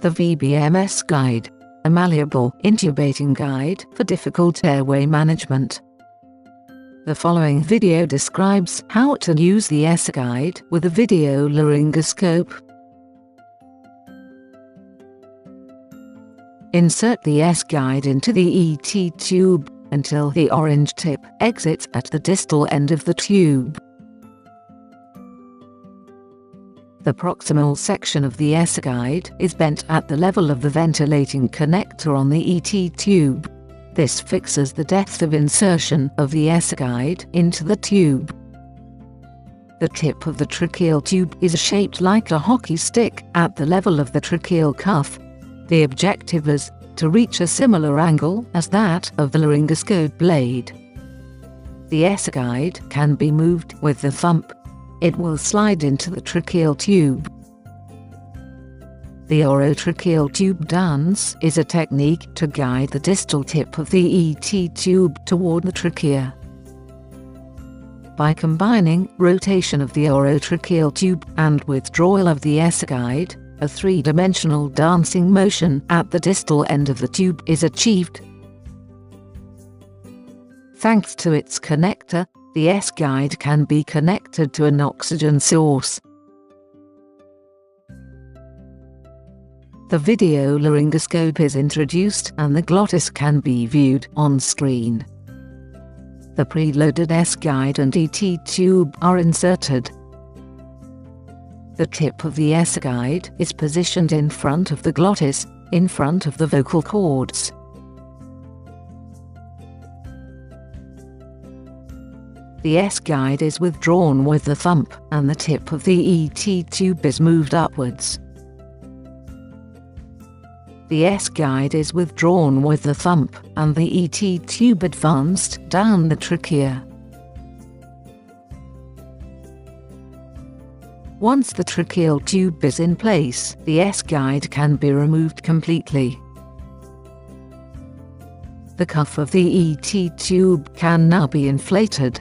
The VBM's guide, a malleable intubating guide for difficult airway management. The following video describes how to use the S-guide with a videolaringoscope. Insert the S-guide into the ET tube until the orange tip exits at the distal end of the tube. The proximal section of the S-guide is bent at the level of the ventilating connector on the ET tube. This fixes the depth of insertion of the S-guide into the tube. The tip of the tracheal tube is shaped like a hockey stick at the level of the tracheal cuff. The objective is to reach a similar angle as that of the laryngoscope blade. The S-guide can be moved with the thumb. It will slide into the tracheal tube. The orotracheal tube dance is a technique to guide the distal tip of the ET tube toward the trachea. By combining rotation of the orotracheal tube and withdrawal of the S-guide, a three-dimensional dancing motion at the distal end of the tube is achieved. Thanks to its connector, the S-guide can be connected to an oxygen source. The videolaringoscope is introduced and the glottis can be viewed on screen. The preloaded S-guide and ET tube are inserted. The tip of the S-guide is positioned in front of the glottis, in front of the vocal cords. The S-guide is withdrawn with the thumb, and the tip of the ET tube is moved upwards. The S-guide is withdrawn with the thumb, and the ET tube advanced down the trachea. Once the tracheal tube is in place, the S-guide can be removed completely. The cuff of the ET tube can now be inflated.